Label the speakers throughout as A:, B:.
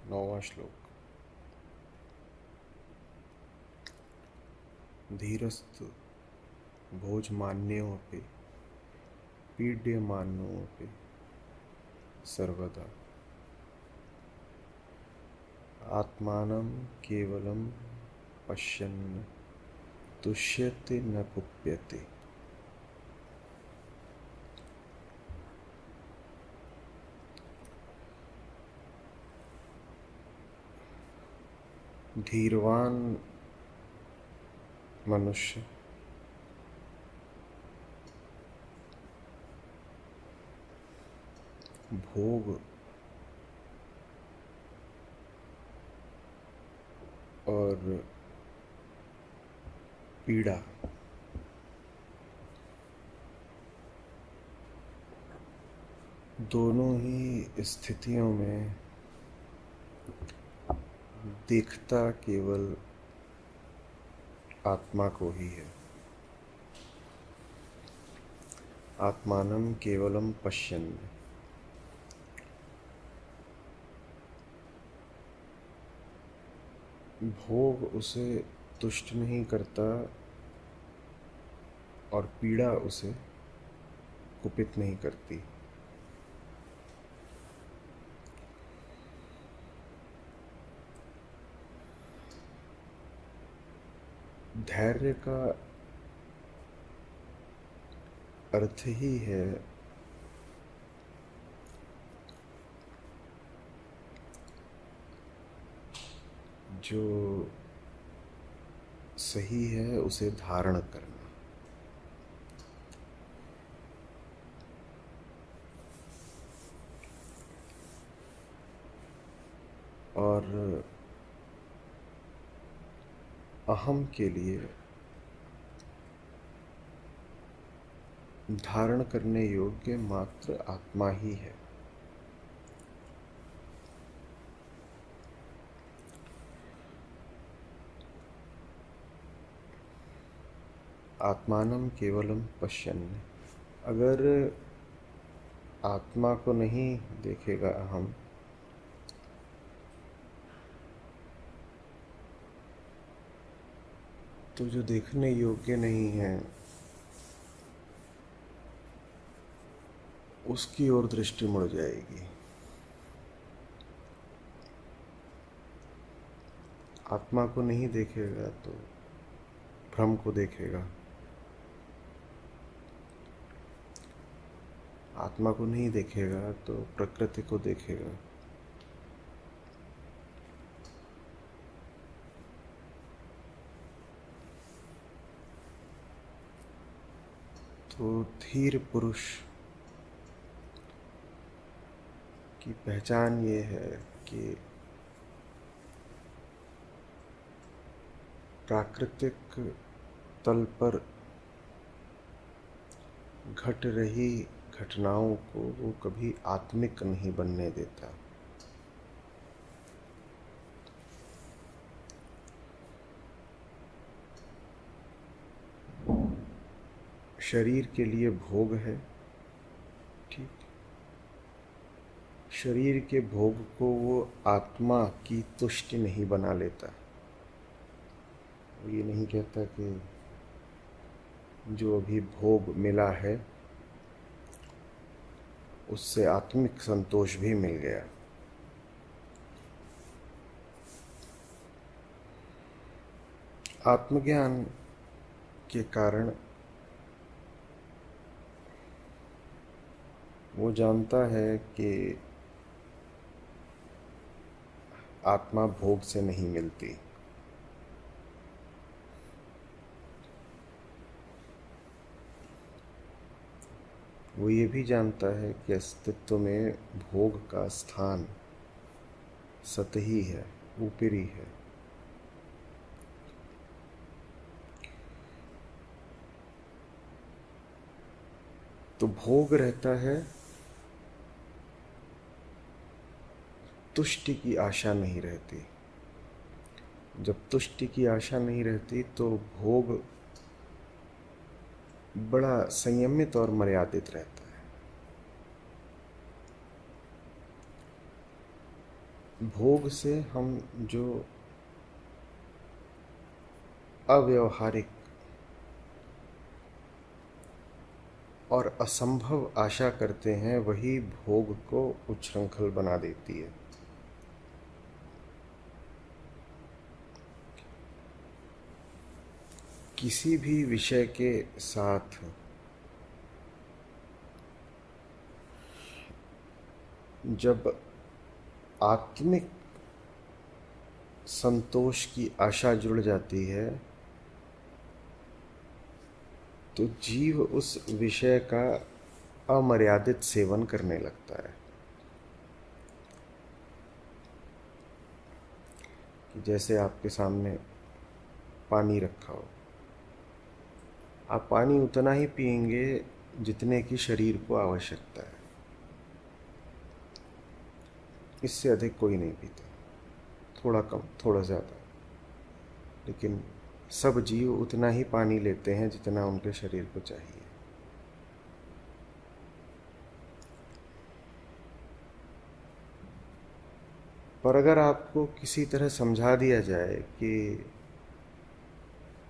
A: 9वां श्लोक। धीरस्तु भोजमान्योऽपि पीड्यमानोऽपि सर्वदा आत्मानं केवलं पश्यन् तुष्यति न कुप्यति। धीरवान मनुष्य भोग और पीड़ा दोनों ही स्थितियों में देखता केवल आत्मा को ही है। आत्मानं केवलम पश्यन्, भोग उसे तुष्ट नहीं करता और पीड़ा उसे कुपित नहीं करती। धैर्य का अर्थ ही है जो सही है उसे धारण करना। और अहम के लिए धारण करने योग्य मात्र आत्मा ही है। आत्मानं केवलम पश्यन्, अगर आत्मा को नहीं देखेगा अहम, तो जो देखने योग्य नहीं है उसकी ओर दृष्टि मुड़ जाएगी। आत्मा को नहीं देखेगा तो भ्रम को देखेगा। आत्मा को नहीं देखेगा तो प्रकृति को देखेगा। तो धीर पुरुष की पहचान ये है कि प्राकृतिक तल पर घट रही घटनाओं को वो कभी आत्मिक नहीं बनने देता। शरीर के लिए भोग है, ठीक, शरीर के भोग को वो आत्मा की तुष्टि नहीं बना लेता। ये नहीं कहता कि जो अभी भोग मिला है उससे आत्मिक संतोष भी मिल गया। आत्मज्ञान के कारण वो जानता है कि आत्मा भोग से नहीं मिलती। वो ये भी जानता है कि अस्तित्व में भोग का स्थान सतही है, ऊपरी है। तो भोग रहता है, तुष्टि की आशा नहीं रहती। जब तुष्टि की आशा नहीं रहती तो भोग बड़ा संयमित और मर्यादित रहता है। भोग से हम जो अव्यवहारिक और असंभव आशा करते हैं वही भोग को उच्छृंखल बना देती है। किसी भी विषय के साथ जब आत्मिक संतोष की आशा जुड़ जाती है तो जीव उस विषय का अमर्यादित सेवन करने लगता है। कि जैसे आपके सामने पानी रखा हो, आप पानी उतना ही पिएंगे जितने की शरीर को आवश्यकता है, इससे अधिक कोई नहीं पीता, थोड़ा कम थोड़ा ज़्यादा, लेकिन सब जीव उतना ही पानी लेते हैं जितना उनके शरीर को चाहिए। पर अगर आपको किसी तरह समझा दिया जाए कि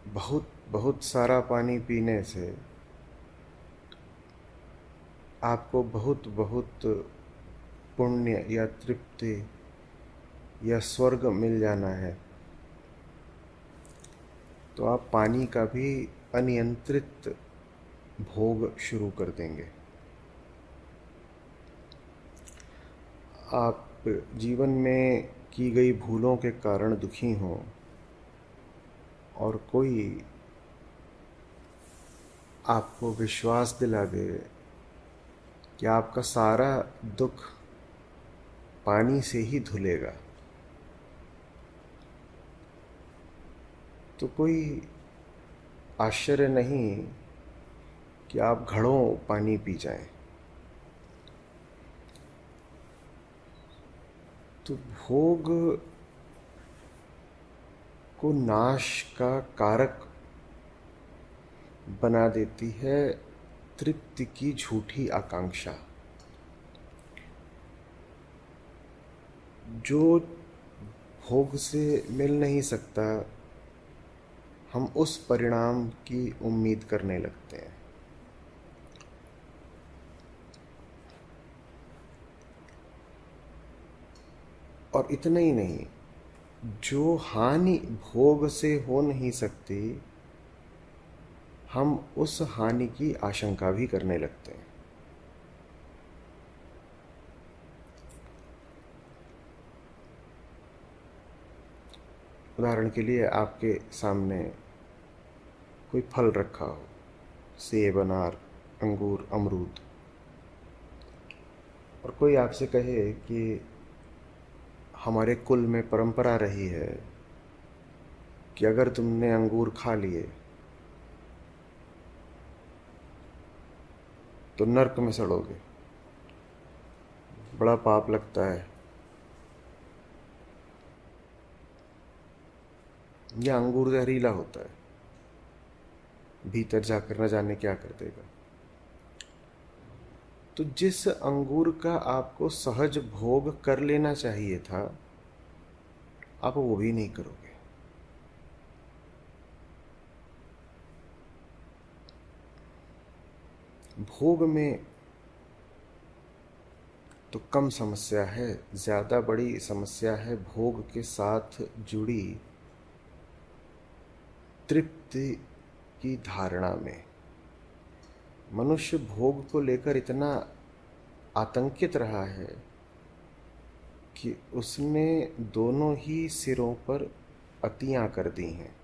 A: बहुत बहुत सारा पानी पीने से आपको बहुत बहुत पुण्य या तृप्ति या स्वर्ग मिल जाना है, तो आप पानी का भी अनियंत्रित भोग शुरू कर देंगे। आप जीवन में की गई भूलों के कारण दुखी हों और कोई आपको विश्वास दिला दे कि आपका सारा दुख पानी से ही धुलेगा, तो कोई आश्चर्य नहीं कि आप घड़ों पानी पी जाएं। तो भोग को नाश का कारक बना देती है तृप्ति की झूठी आकांक्षा। जो भोग से मिल नहीं सकता, हम उस परिणाम की उम्मीद करने लगते हैं। और इतना ही नहीं, जो हानि भोग से हो नहीं सकती, हम उस हानि की आशंका भी करने लगते हैं। उदाहरण के लिए आपके सामने कोई फल रखा हो, सेब, अनार, अंगूर, अमरूद, और कोई आपसे कहे कि हमारे कुल में परंपरा रही है कि अगर तुमने अंगूर खा लिए तो नरक में सड़ोगे, बड़ा पाप लगता है, यह अंगूर जहरीला होता है, भीतर जाकर न जाने क्या कर देगा। तो जिस अंगूर का आपको सहज भोग कर लेना चाहिए था, आप वो भी नहीं करोगे। भोग में तो कम समस्या है, ज्यादा बड़ी समस्या है भोग के साथ जुड़ी तृप्ति की धारणा में। मनुष्य भोग को लेकर इतना आतंकित रहा है कि उसने दोनों ही सिरों पर अतियां कर दी हैं।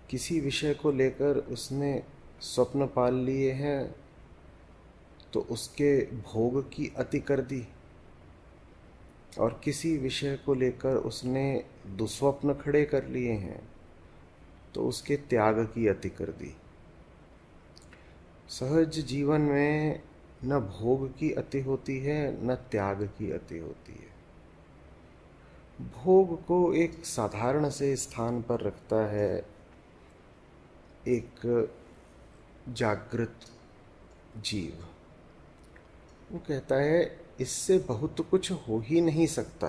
A: किसी विषय को लेकर उसने स्वप्न पाल लिए हैं तो उसके भोग की अति कर दी, और किसी विषय को लेकर उसने दुस्वप्न खड़े कर लिए हैं तो उसके त्याग की अति कर दी। सहज जीवन में न भोग की अति होती है न त्याग की अति होती है। भोग को एक साधारण से स्थान पर रखता है एक जागृत जीव। वो कहता है इससे बहुत कुछ हो ही नहीं सकता,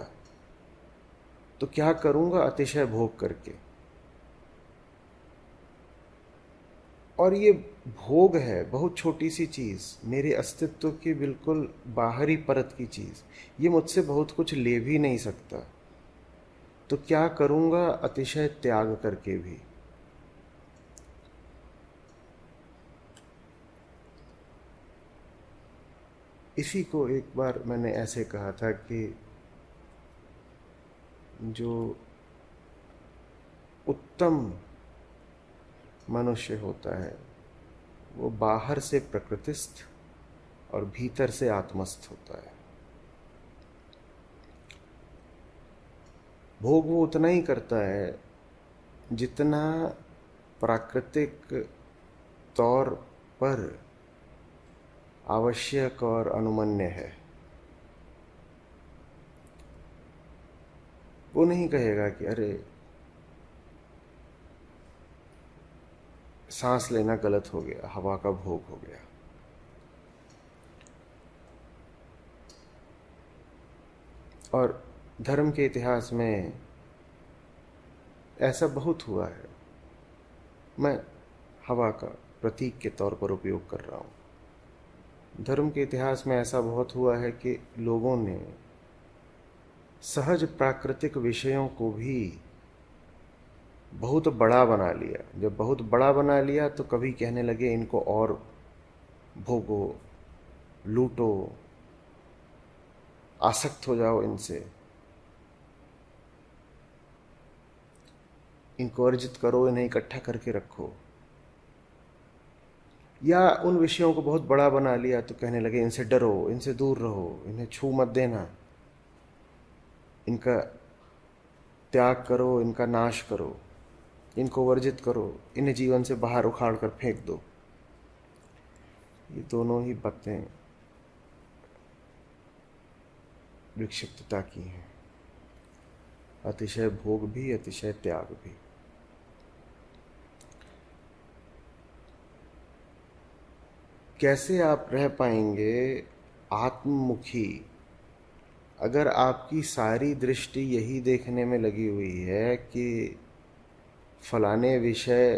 A: तो क्या करूंगा अतिशय भोग करके। और ये भोग है बहुत छोटी सी चीज, मेरे अस्तित्व की बिल्कुल बाहरी परत की चीज, ये मुझसे बहुत कुछ ले भी नहीं सकता, तो क्या करूंगा अतिशय त्याग करके भी। इसी को एक बार मैंने ऐसे कहा था कि जो उत्तम मनुष्य होता है वो बाहर से प्रकृतिस्थ और भीतर से आत्मस्थ होता है। भोग वो उतना ही करता है जितना प्राकृतिक तौर पर आवश्यक और अनुमन्य है। वो नहीं कहेगा कि अरे सांस लेना गलत हो गया, हवा का भोग हो गया। और धर्म के इतिहास में ऐसा बहुत हुआ है। मैं हवा का प्रतीक के तौर पर उपयोग कर रहा हूं। धर्म के इतिहास में ऐसा बहुत हुआ है कि लोगों ने सहज प्राकृतिक विषयों को भी बहुत बड़ा बना लिया। जब बहुत बड़ा बना लिया तो कभी कहने लगे इनको और भोगो, लूटो, आसक्त हो जाओ इनसे, इनको अर्जित करो, इन्हें इकट्ठा करके रखो। या उन विषयों को बहुत बड़ा बना लिया तो कहने लगे इनसे डरो, इनसे दूर रहो, इन्हें छू मत देना, इनका त्याग करो, इनका नाश करो, इनको वर्जित करो, इन्हें जीवन से बाहर उखाड़ कर फेंक दो। ये दोनों ही बातें विक्षिप्तता की हैं, अतिशय भोग भी, अतिशय त्याग भी। कैसे आप रह पाएंगे आत्ममुखी अगर आपकी सारी दृष्टि यही देखने में लगी हुई है कि फलाने विषय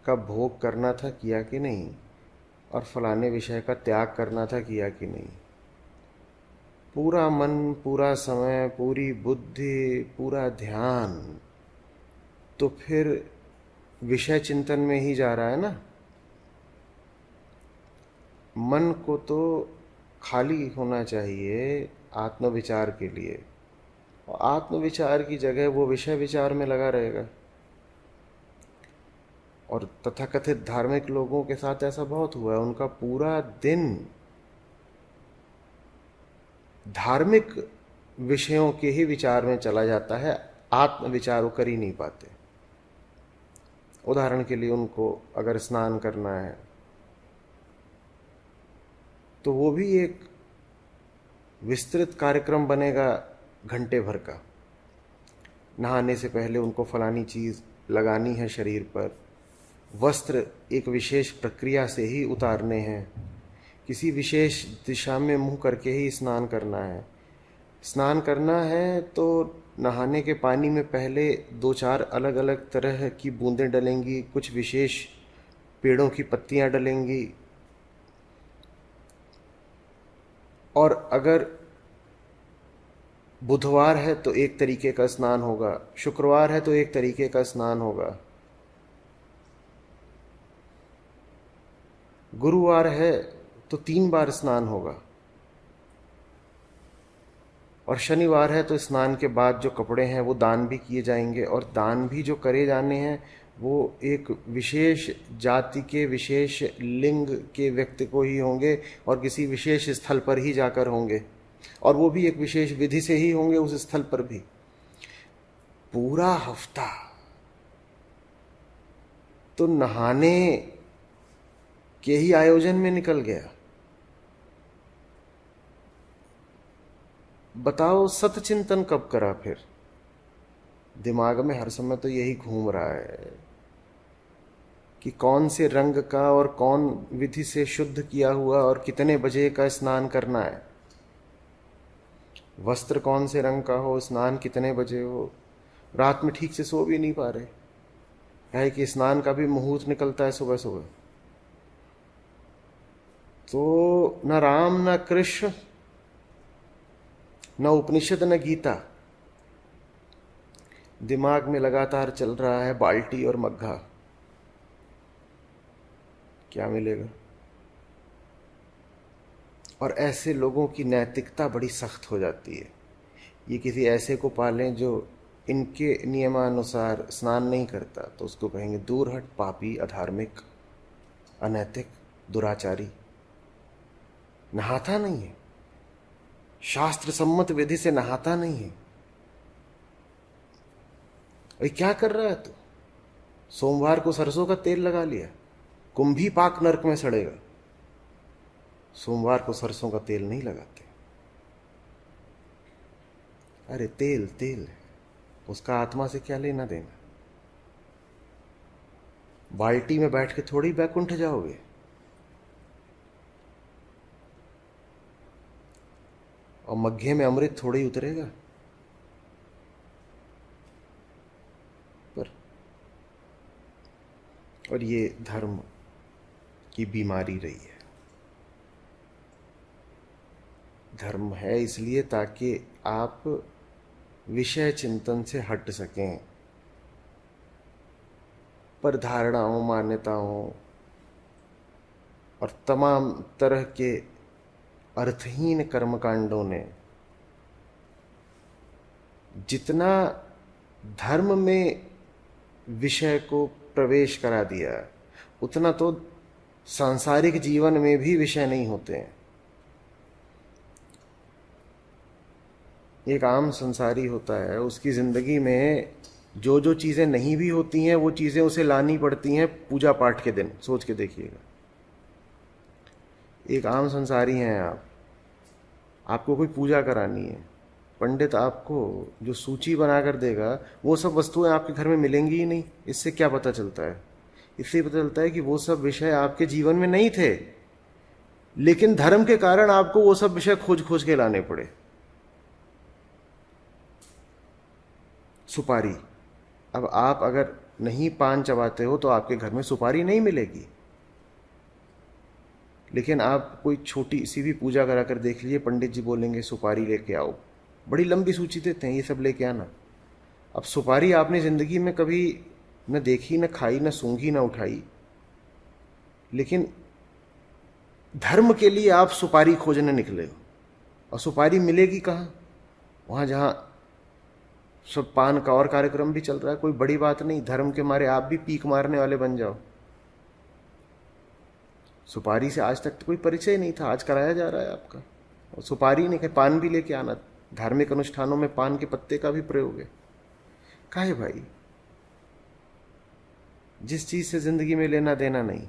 A: का भोग करना था, किया कि नहीं, और फलाने विषय का त्याग करना था, किया कि नहीं। पूरा मन, पूरा समय, पूरी बुद्धि, पूरा ध्यान तो फिर विषय चिंतन में ही जा रहा है ना। मन को तो खाली होना चाहिए आत्मविचार के लिए, और आत्मविचार की जगह वो विषय विचार में लगा रहेगा। और तथाकथित धार्मिक लोगों के साथ ऐसा बहुत हुआ है, उनका पूरा दिन धार्मिक विषयों के ही विचार में चला जाता है, आत्मविचार वो कर ही नहीं पाते। उदाहरण के लिए उनको अगर स्नान करना है तो वो भी एक विस्तृत कार्यक्रम बनेगा घंटे भर का। नहाने से पहले उनको फलानी चीज लगानी है शरीर पर, वस्त्र एक विशेष प्रक्रिया से ही उतारने हैं, किसी विशेष दिशा में मुंह करके ही स्नान करना है। स्नान करना है तो नहाने के पानी में पहले 2-4 अलग अलग तरह की बूंदें डलेंगी, कुछ विशेष पेड़ों की पत्तियां डलेंगी। और अगर बुधवार है तो एक तरीके का स्नान होगा, शुक्रवार है तो एक तरीके का स्नान होगा, गुरुवार है तो 3 बार स्नान होगा, और शनिवार है तो स्नान के बाद जो कपड़े हैं वो दान भी किए जाएंगे। और दान भी जो करे जाने हैं वो एक विशेष जाति के विशेष लिंग के व्यक्ति को ही होंगे और किसी विशेष स्थल पर ही जाकर होंगे, और वो भी एक विशेष विधि से ही होंगे उस स्थल पर भी। पूरा हफ्ता तो नहाने के ही आयोजन में निकल गया। बताओ सतचिंतन कब करा फिर? दिमाग में हर समय तो यही घूम रहा है कि कौन से रंग का और कौन विधि से शुद्ध किया हुआ और कितने बजे का स्नान करना है। वस्त्र कौन से रंग का हो, स्नान कितने बजे हो, रात में ठीक से सो भी नहीं पा रहे। है कि स्नान का भी मुहूर्त निकलता है सुबह सुबह। तो न राम न कृष्ण न उपनिषद न गीता, दिमाग में लगातार चल रहा है बाल्टी और मग्घा। क्या मिलेगा? और ऐसे लोगों की नैतिकता बड़ी सख्त हो जाती है। ये किसी ऐसे को पालें जो इनके नियमानुसार स्नान नहीं करता, तो उसको कहेंगे दूर हट, पापी, अधार्मिक, अनैतिक, दुराचारी। नहाता नहीं है, शास्त्र सम्मत विधि से नहाता नहीं है। अरे क्या कर रहा है तू? सोमवार को सरसों का तेल लगा लिया, कुंभी पाक नरक में सड़ेगा। सोमवार को सरसों का तेल नहीं लगाते। अरे तेल तेल है, उसका आत्मा से क्या लेना देना? बाल्टी में बैठ के थोड़ी बैकुंठ जाओगे। और मग्घे में अमृत थोड़ी उतरेगा। पर और ये धर्म की बीमारी रही है। धर्म है इसलिए ताकि आप विषय चिंतन से हट सकें, पर धारणाओं, मान्यताओं और तमाम तरह के अर्थहीन कर्मकांडों ने जितना धर्म में विषय को प्रवेश करा दिया, उतना तो सांसारिक जीवन में भी विषय नहीं होते हैं। एक आम संसारी होता है, उसकी जिंदगी में जो जो चीजें नहीं भी होती हैं वो चीजें उसे लानी पड़ती हैं पूजा पाठ के दिन। सोच के देखिएगा, एक आम संसारी हैं आप, आपको कोई पूजा करानी है, पंडित आपको जो सूची बना कर देगा वो सब वस्तुएं आपके घर में मिलेंगी ही नहीं। इससे क्या पता चलता है? इससे पता चलता है कि वो सब विषय आपके जीवन में नहीं थे, लेकिन धर्म के कारण आपको वो सब विषय खोज खोज के लाने पड़े। सुपारी, अब आप अगर नहीं पान चबाते हो तो आपके घर में सुपारी नहीं मिलेगी। लेकिन आप कोई छोटी सी भी पूजा करा कर देख लीजिए, पंडित जी बोलेंगे सुपारी लेके आओ, बड़ी लंबी सूची देते हैं, ये सब लेके आना। अब सुपारी आपने जिंदगी में कभी न देखी, न खाई, न सूंघी, न उठाई, लेकिन धर्म के लिए आप सुपारी खोजने निकले हो। और सुपारी मिलेगी कहाँ? वहां जहां सब पान का और कार्यक्रम भी चल रहा है। कोई बड़ी बात नहीं, धर्म के मारे आप भी पीक मारने वाले बन जाओ। सुपारी से आज तक तो कोई परिचय नहीं था, आज कराया जा रहा है आपका। और सुपारी नहीं, पान भी लेके आना। धार्मिक अनुष्ठानों में पान के पत्ते का भी प्रयोग है। काहे भाई? जिस चीज से जिंदगी में लेना देना नहीं,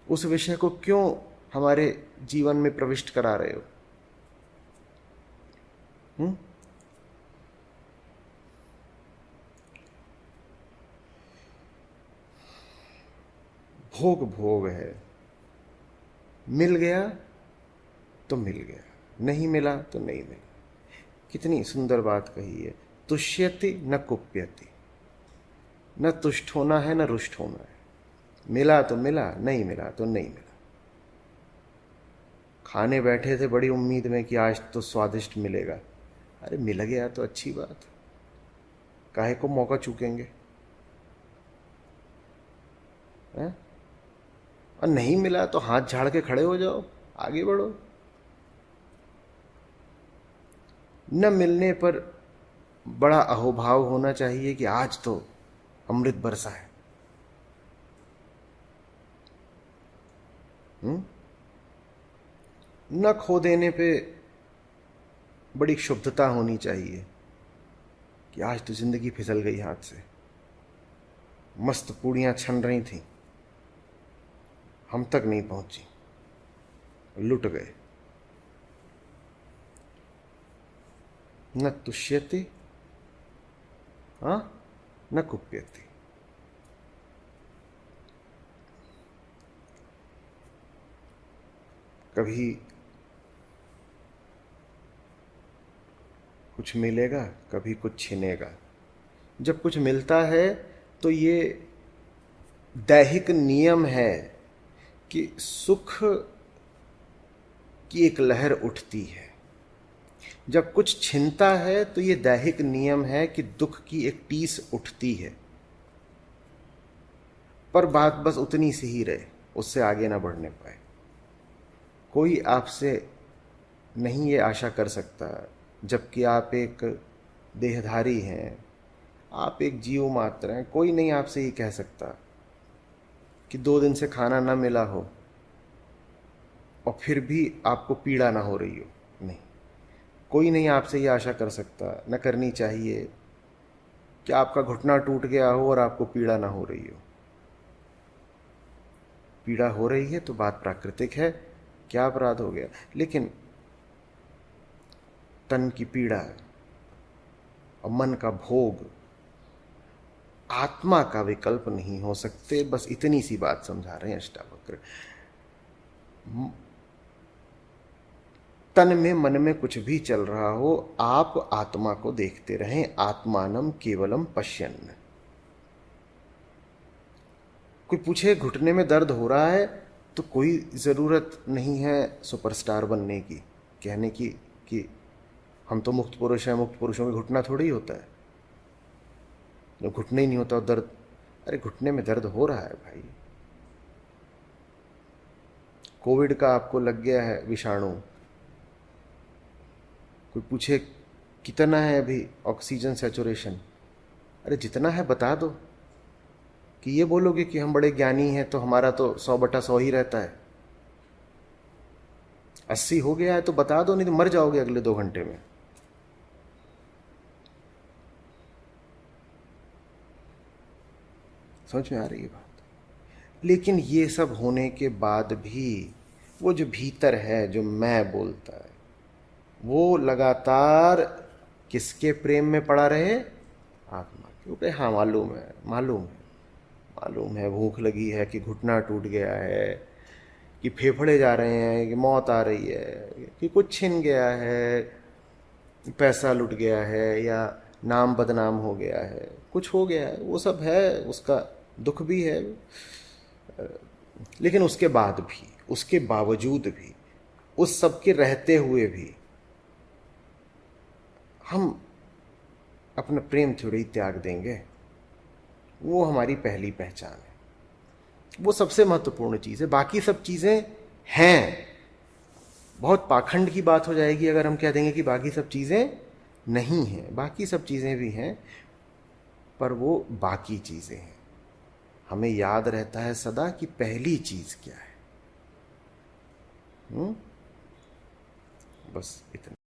A: उस विषय को क्यों हमारे जीवन में प्रविष्ट करा रहे हो? भोग भोग है, मिल गया तो मिल गया, नहीं मिला तो नहीं मिला। कितनी सुंदर बात कही है, तुष्यति न कुप्यति। न तुष्ट होना है न रुष्ट होना है। मिला तो मिला, नहीं मिला तो नहीं मिला। खाने बैठे थे बड़ी उम्मीद में कि आज तो स्वादिष्ट मिलेगा, अरे मिल गया तो अच्छी बात, काहे को मौका चूकेंगे? है? और नहीं मिला तो हाथ झाड़ के खड़े हो जाओ, आगे बढ़ो। न मिलने पर बड़ा अहोभाव होना चाहिए कि आज तो अमृत बरसा है। न खो देने पे बड़ी क्षुब्धता होनी चाहिए कि आज तो जिंदगी फिसल गई हाथ से। मस्त पूड़ियां छन रही थी, हम तक नहीं पहुंची, लुट गए। न तुष्यति न कुप्यति। कभी कुछ मिलेगा, कभी कुछ छिनेगा। जब कुछ मिलता है तो ये दैहिक नियम है कि सुख की एक लहर उठती है। जब कुछ छिनता है तो ये दैहिक नियम है कि दुख की एक टीस उठती है। पर बात बस उतनी सी ही रहे, उससे आगे ना बढ़ने पाए। कोई आपसे नहीं ये आशा कर सकता, जबकि आप एक देहधारी हैं, आप एक जीव मात्र हैं, कोई नहीं आपसे ये कह सकता कि 2 दिन से खाना ना मिला हो और फिर भी आपको पीड़ा ना हो रही हो। नहीं, कोई नहीं आपसे ये आशा कर सकता, न करनी चाहिए, कि आपका घुटना टूट गया हो और आपको पीड़ा ना हो रही हो। पीड़ा हो रही है तो बात प्राकृतिक है, क्या अपराध हो गया। लेकिन तन की पीड़ा और मन का भोग आत्मा का विकल्प नहीं हो सकते। बस इतनी सी बात समझा रहे हैं अष्टावक्र। तन में मन में कुछ भी चल रहा हो, आप आत्मा को देखते रहें। आत्मानम केवलम पश्यन्। कोई पूछे घुटने में दर्द हो रहा है तो कोई ज़रूरत नहीं है सुपरस्टार बनने की, कहने की कि हम तो मुक्त पुरुष हैं, मुक्त पुरुषों में घुटना थोड़ी होता है। जब घुटने ही नहीं होता और दर्द, अरे घुटने में दर्द हो रहा है भाई। कोविड का आपको लग गया है विषाणु, कोई पूछे कितना है अभी ऑक्सीजन सैचुरेशन, अरे जितना है बता दो। कि ये बोलोगे कि हम बड़े ज्ञानी हैं तो हमारा तो 100/100 ही रहता है, 80 हो गया है तो बता दो, नहीं तो मर जाओगे अगले 2 घंटे में। समझ में आ रही है बात। लेकिन ये सब होने के बाद भी वो जो भीतर है, जो मैं बोलता है, वो लगातार किसके प्रेम में पड़ा रहे? आत्मा के। वो कहे हाँ मालूम है, मालूम है, मालूम है, भूख लगी है, कि घुटना टूट गया है, कि फेफड़े जा रहे हैं, कि मौत आ रही है, कि कुछ छिन गया है, पैसा लुट गया है, या नाम बदनाम हो गया है, कुछ हो गया है, वो सब है, उसका दुख भी है। लेकिन उसके बाद भी, उसके बावजूद भी, उस सब के रहते हुए भी हम अपना प्रेम थोड़ी त्याग देंगे। वो हमारी पहली पहचान है, वो सबसे महत्वपूर्ण चीज़ है। बाकी सब चीज़ें हैं। बहुत पाखंड की बात हो जाएगी अगर हम कह देंगे कि बाकी सब चीज़ें नहीं हैं। बाकी सब चीज़ें भी हैं, पर वो बाकी चीज़ें हैं। हमें याद रहता है सदा कि पहली चीज़ क्या है। बस इतना।